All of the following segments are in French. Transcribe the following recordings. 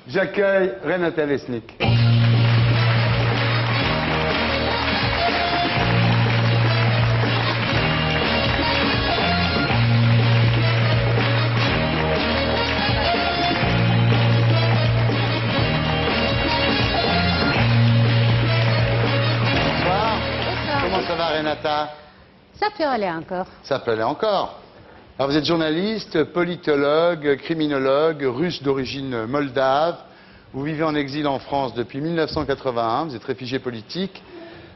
J'accueille Renata Lesnick. Comment ça va, Renata? Ça peut aller encore. Ça peut aller encore. Alors, vous êtes journaliste, politologue, criminologue, russe d'origine moldave. Vous vivez en exil en France depuis 1981. Vous êtes réfugié politique.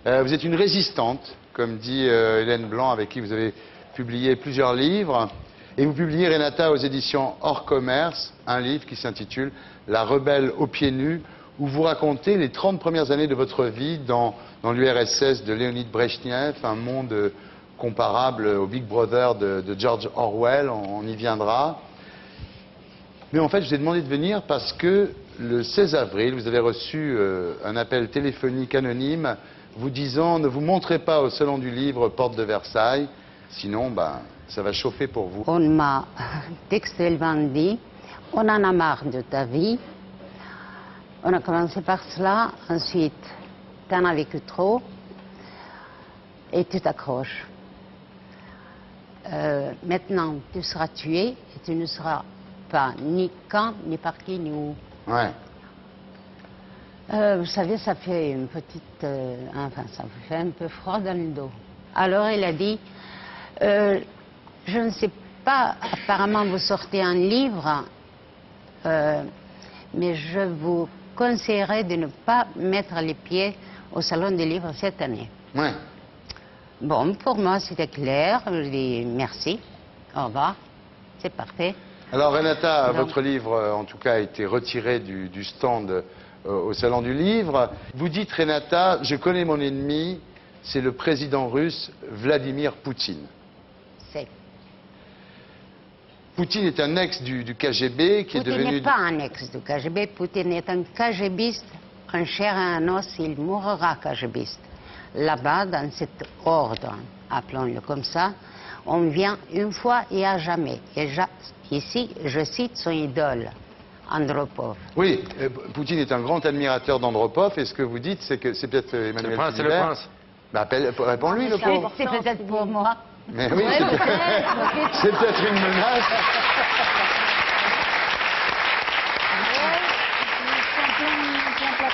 Vous êtes une résistante, comme dit Hélène Blanc, avec qui vous avez publié plusieurs livres. Et vous publiez, Renata, aux éditions Hors Commerce, un livre qui s'intitule « La rebelle aux pieds nus », où vous racontez les 30 premières années de votre vie dans l'URSS de Léonid Brejnev, un monde comparable au Big Brother de George Orwell, on y viendra. Mais en fait, je vous ai demandé de venir parce que le 16 avril, vous avez reçu un appel téléphonique anonyme vous disant « Ne vous montrez pas au Salon du Livre, porte de Versailles, sinon ça va chauffer pour vous. » On m'a textuellement dit « On en a marre de ta vie. » On a commencé par cela, ensuite « T'en as vécu trop et tu t'accroches. Maintenant, tu seras tué et tu ne seras pas ni quand, ni par qui, ni où. » Ouais. Vous savez, ça fait une petite... enfin, ça me fait un peu froid dans le dos. Alors, il a dit, je ne sais pas, apparemment vous sortez un livre, mais je vous conseillerais de ne pas mettre les pieds au Salon des livres cette année. Ouais. Bon, pour moi, c'était clair. Je dis merci, au revoir, c'est parfait. Alors, Renata, Donc, votre livre, en tout cas, a été retiré du stand au Salon du Livre. Vous dites, Renata, je connais mon ennemi, c'est le président russe Vladimir Poutine. C'est. Poutine est un ex du KGB qui est devenu... Poutine n'est pas un ex du KGB, Poutine est un KGBiste, en chair et en os, il mourra KGBiste. Là-bas, dans cet ordre, appelons-le comme ça, on vient une fois et à jamais. Et ici, je cite son idole, Andropov. Oui, Poutine est un grand admirateur d'Andropov, et ce que vous dites, c'est que c'est peut-être Emmanuel Philibert. C'est le prince. Bah, réponds-lui, le pauvre. C'est peut-être pour moi. Mais oui, c'est peut-être une menace.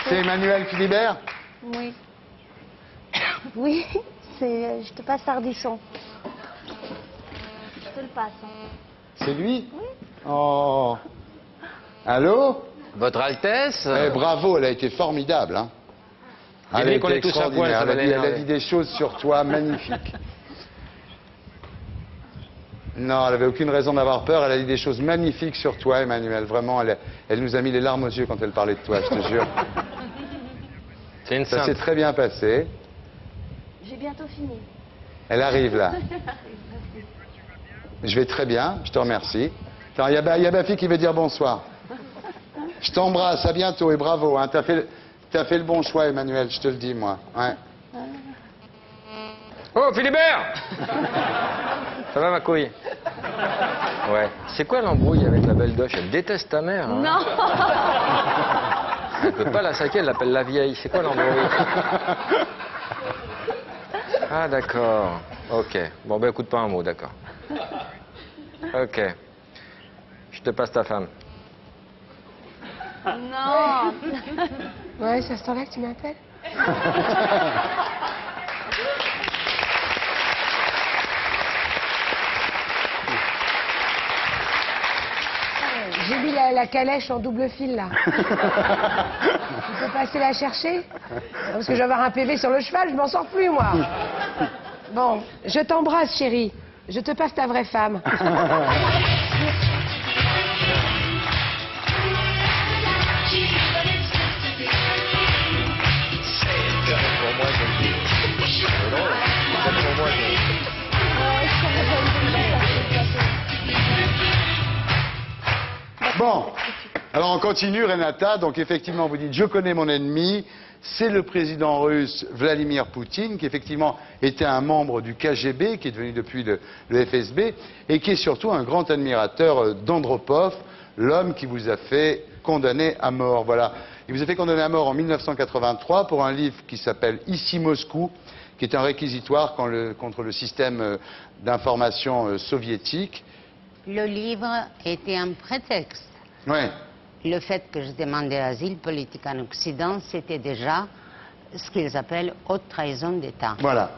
C'est Emmanuel Philibert? Oui. Oui, je te passe Ardisson. Je te le passe. C'est lui? Oui. Oh. Allô? Votre Altesse. Bravo, elle a été formidable. Hein. Elle a qu'on été est tous à poil, extraordinaire. ça va Elle a l'énerver. dit des choses sur toi magnifiques. Non, elle n'avait aucune raison d'avoir peur. Elle a dit des choses magnifiques sur toi, Emmanuel. Vraiment, elle nous a mis les larmes aux yeux quand elle parlait de toi, je te jure. C'est une Ça s'est sainte. très bien passé. J'ai bientôt fini. Elle arrive là. Je vais très bien, je te remercie. Il y a ma fille qui veut dire bonsoir. Je t'embrasse, à bientôt et bravo. Hein. T'as fait le bon choix, Emmanuel, je te le dis, moi. Ouais. Oh, Philibert. Ça va, ma couille? Ouais. C'est quoi l'embrouille avec la belle doche? Elle déteste ta mère. Hein. Non. Elle peut pas la saquer, elle l'appelle la vieille. C'est quoi l'embrouille? Ah, d'accord. Ok. Bon, ben, écoute pas un mot, d'accord. Ok. Je te passe ta femme. Non. Ouais, c'est à ce temps-là que tu m'appelles? J'ai mis la calèche en double fil, là. Tu peux passer la chercher? Parce que je vais avoir un PV sur le cheval, je m'en sors plus, moi. Bon, je t'embrasse, chérie. Je te passe ta vraie femme. Bon, alors on continue, Renata. Donc effectivement, vous dites, je connais mon ennemi. C'est le président russe Vladimir Poutine, qui effectivement était un membre du KGB, qui est devenu depuis le FSB, et qui est surtout un grand admirateur d'Andropov, l'homme qui vous a fait condamné à mort. Voilà. Il vous a fait condamner à mort en 1983 pour un livre qui s'appelle Ici Moscou, qui est un réquisitoire contre le système d'information soviétique. Le livre était un prétexte. Ouais. Le fait que je demandais asile politique en Occident, c'était déjà ce qu'ils appellent haute trahison d'État. Voilà.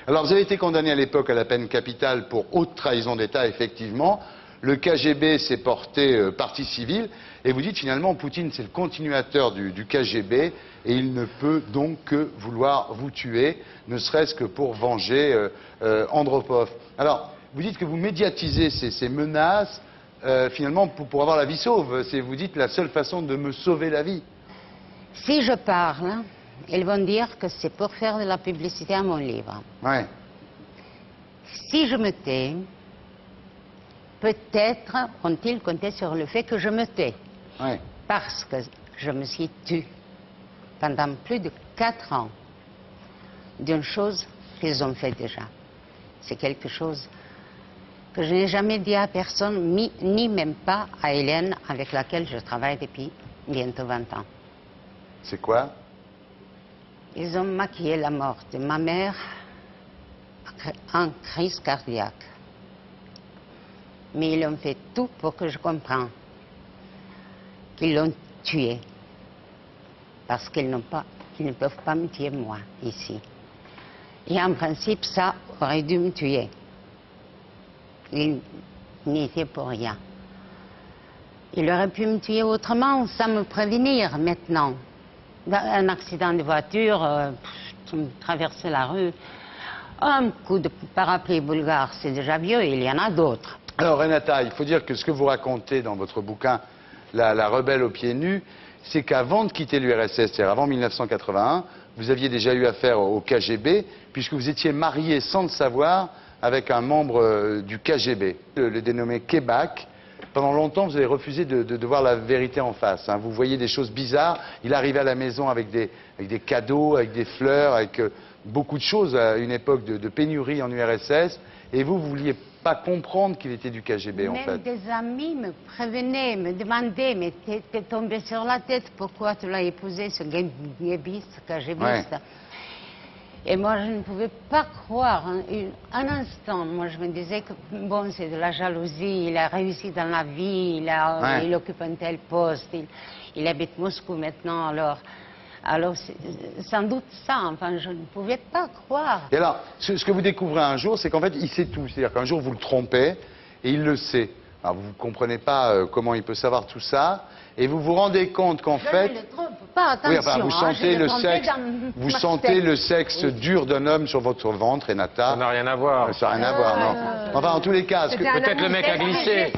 Alors vous avez été condamné à l'époque à la peine capitale pour haute trahison d'État, effectivement. Le KGB s'est porté partie civile et vous dites finalement Poutine c'est le continuateur du KGB et il ne peut donc que vouloir vous tuer, ne serait-ce que pour venger Andropov. Alors vous dites que vous médiatisez ces menaces finalement pour avoir la vie sauve. Vous dites la seule façon de me sauver la vie. Si je parle, ils vont dire que c'est pour faire de la publicité à mon livre. Ouais. Si je me tais, peut-être ont-ils compté sur le fait que je me tais. Ouais. Parce que je me suis tue pendant plus de 4 ans d'une chose qu'ils ont fait déjà. C'est quelque chose que je n'ai jamais dit à personne, ni même pas à Hélène, avec laquelle je travaille depuis bientôt 20 ans. C'est quoi? Ils ont maquillé la mort de ma mère en crise cardiaque. Mais ils ont fait tout pour que je comprenne qu'ils l'ont tuée. Parce qu'ils ne peuvent pas me tuer moi, ici. Et en principe, ça aurait dû me tuer. Il n'y était pour rien. Il aurait pu me tuer autrement, sans me prévenir maintenant. Un accident de voiture, traverser la rue, un coup de parapluie bulgare, c'est déjà vieux, il y en a d'autres. Alors Renata, il faut dire que ce que vous racontez dans votre bouquin, la rebelle aux pieds nus, c'est qu'avant de quitter l'URSS, c'est-à-dire avant 1981, vous aviez déjà eu affaire au KGB, puisque vous étiez marié sans le savoir avec un membre du KGB, le dénommé Kebak. Pendant longtemps, vous avez refusé de voir la vérité en face. Hein. Vous voyez des choses bizarres. Il arrivait à la maison avec des cadeaux, avec des fleurs, avec beaucoup de choses à une époque de pénurie en URSS. Et vous vouliez pas comprendre qu'il était du KGB, en fait. Même des amis me prévenaient, me demandaient, mais t'es tombé sur la tête, pourquoi tu l'as épousé, ce guébiste, KGBiste. Ouais. Et moi, je ne pouvais pas croire un instant. Moi, je me disais que, bon, c'est de la jalousie, il a réussi dans la vie, il occupe un tel poste, il habite Moscou maintenant, alors c'est sans doute ça, enfin, je ne pouvais pas croire. Et alors, ce que vous découvrez un jour, c'est qu'en fait, il sait tout. C'est-à-dire qu'un jour, vous le trompez, et il le sait. Alors, vous ne comprenez pas comment il peut savoir tout ça, et vous vous rendez compte qu'en fait... Je ne le trompe pas, attention. Oui, enfin, vous sentez le sexe dur d'un homme sur votre ventre, Renata. Ça n'a rien à voir. Ça n'a rien à voir, non. Enfin, en tous les cas... Peut-être le mec a glissé.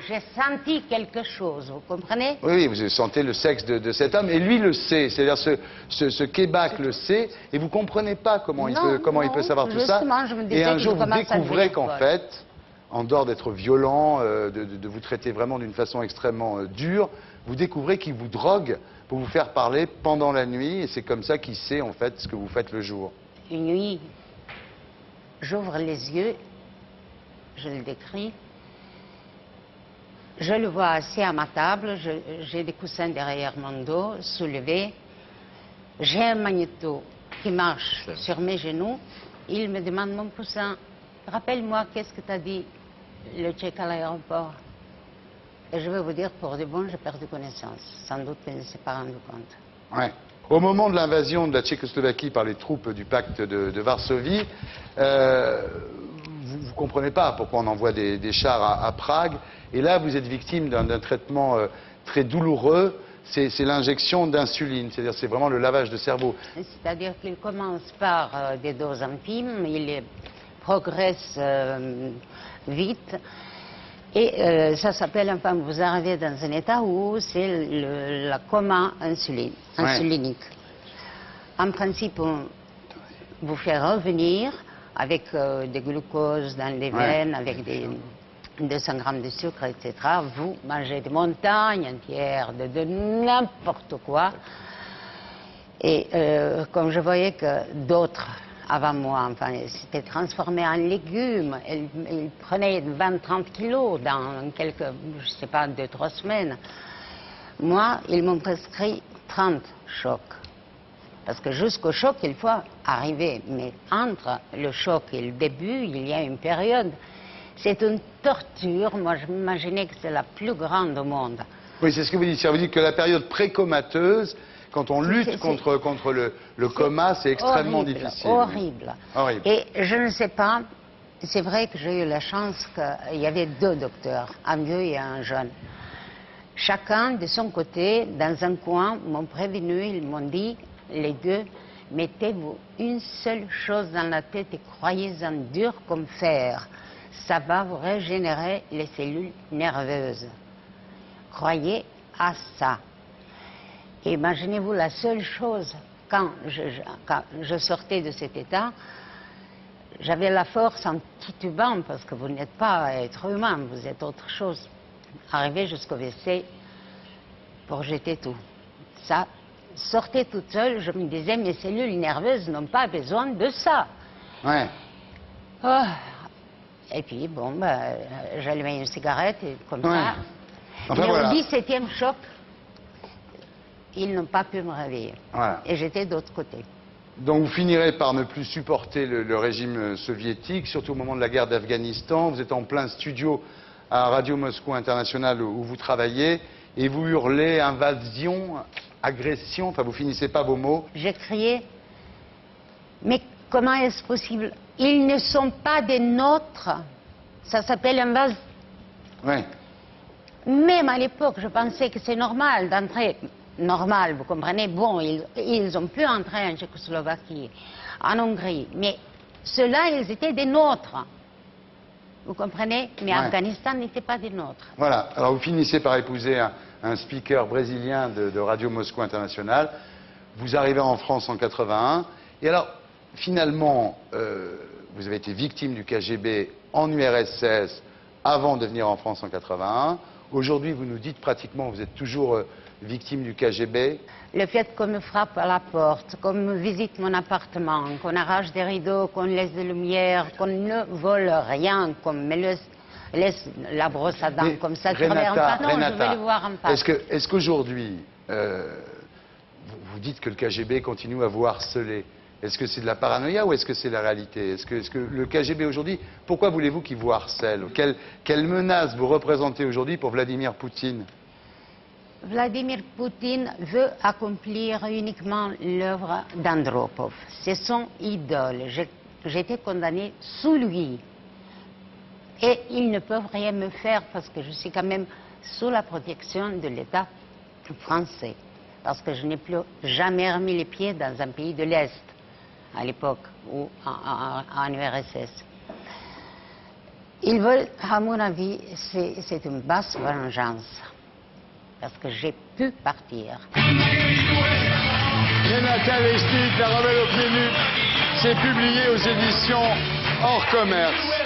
J'ai senti quelque chose, vous comprenez? Oui, vous sentez le sexe de cet homme, et lui le sait. C'est-à-dire ce Kebak le sait, et vous ne comprenez pas comment il peut savoir tout ça. Et un jour, vous découvrez qu'en fait... en dehors d'être violent, de vous traiter vraiment d'une façon extrêmement dure, vous découvrez qu'il vous drogue pour vous faire parler pendant la nuit, et c'est comme ça qu'il sait en fait ce que vous faites le jour. Une nuit, j'ouvre les yeux, je le décris, je le vois assis à ma table, j'ai des coussins derrière mon dos, soulevés, j'ai un magnéto qui marche sur mes genoux, il me demande mon coussin, rappelle-moi qu'est-ce que tu as dit le Tchèque à l'aéroport. Et je vais vous dire, pour de bon, j'ai perdu connaissance. Sans doute qu'il ne s'est pas rendu compte. Ouais. Au moment de l'invasion de la Tchécoslovaquie par les troupes du pacte de Varsovie, vous ne comprenez pas pourquoi on envoie des chars à Prague. Et là, vous êtes victime d'un traitement très douloureux. C'est l'injection d'insuline, c'est-à-dire c'est vraiment le lavage de cerveau. C'est-à-dire qu'il commence par des doses infimes, il progresse vite. Et ça s'appelle, enfin, vous arrivez dans un état où c'est le coma insulinique. En principe, on vous fait revenir avec des glucoses dans les veines, avec des 200 grammes de sucre, etc. Vous mangez des montagnes entières de n'importe quoi. Et comme je voyais que d'autres avant moi, enfin, s'étaient transformés en légumes, ils prenaient 20-30 kilos dans quelques, je ne sais pas, 2-3 semaines. Moi, ils m'ont prescrit 30 chocs. Parce que jusqu'au choc, il faut arriver. Mais entre le choc et le début, il y a une période. C'est une torture. Moi, je m'imaginais que c'est la plus grande au monde. Oui, c'est ce que vous dites. Ça veut dire que la période précomateuse, quand on lutte contre le coma, c'est extrêmement horrible, difficile. Horrible. Horrible. Et je ne sais pas, c'est vrai que j'ai eu la chance qu'il y avait 2 docteurs, un vieux et un jeune. Chacun de son côté, dans un coin, m'ont prévenu, ils m'ont dit, les 2, mettez-vous une seule chose dans la tête et croyez-en dur comme fer. Ça va vous régénérer les cellules nerveuses. Croyez à ça. Et imaginez-vous la seule chose, quand je sortais de cet état, j'avais la force en titubant, parce que vous n'êtes pas être humain, vous êtes autre chose. Arriver jusqu'au WC pour jeter tout. Ça sortait toute seule, je me disais, mes cellules nerveuses n'ont pas besoin de ça. Ouais. Oh. Et puis, bon, j'allumais une cigarette et comme Ouais. ça. Enfin, Mais voilà. au 17e choc, ils n'ont pas pu me réveiller. Voilà. Et j'étais de l'autre côté. Donc vous finirez par ne plus supporter le régime soviétique, surtout au moment de la guerre d'Afghanistan. Vous êtes en plein studio à Radio Moscou International où vous travaillez et vous hurlez invasion, agression, enfin vous finissez pas vos mots. J'ai crié, mais comment est-ce possible? Ils ne sont pas des nôtres. Ça s'appelle invasion. Ouais. Même à l'époque, je pensais que c'est normal d'entrer. Normal, vous comprenez? Bon, ils ont pu entrer en Tchécoslovaquie, en Hongrie, mais ceux-là, ils étaient des nôtres. Vous comprenez? Mais Ouais. Afghanistan n'était pas des nôtres. Voilà. Alors vous finissez par épouser un speaker brésilien de Radio Moscou International. Vous arrivez en France en 81. Et alors, finalement, vous avez été victime du KGB en URSS avant de venir en France en 81. Aujourd'hui, vous nous dites pratiquement, vous êtes toujours victime du KGB. Le fait qu'on me frappe à la porte, qu'on me visite mon appartement, qu'on arrache des rideaux, qu'on laisse des lumières, qu'on ne vole rien, qu'on me laisse la brosse à dents Mais comme ça, tu reviens pas. Non, je vais le voir en face. Est-ce qu'aujourd'hui, vous dites que le KGB continue à vous harceler? Est-ce que c'est de la paranoïa ou est-ce que c'est la réalité? Est-ce que le KGB aujourd'hui, pourquoi voulez-vous qu'il vous harcèle? Quelle menace vous représentez aujourd'hui pour Vladimir Poutine? Vladimir Poutine veut accomplir uniquement l'œuvre d'Andropov. C'est son idole. J'étais condamnée sous lui. Et ils ne peuvent rien me faire parce que je suis quand même sous la protection de l'État français. Parce que je n'ai plus jamais remis les pieds dans un pays de l'Est, à l'époque, ou en URSS. Ils veulent, à mon avis, c'est une basse vengeance. Parce que j'ai pu partir. Renata Lestit, La Rebelle aux pieds nus, c'est publié aux éditions Hors Commerce.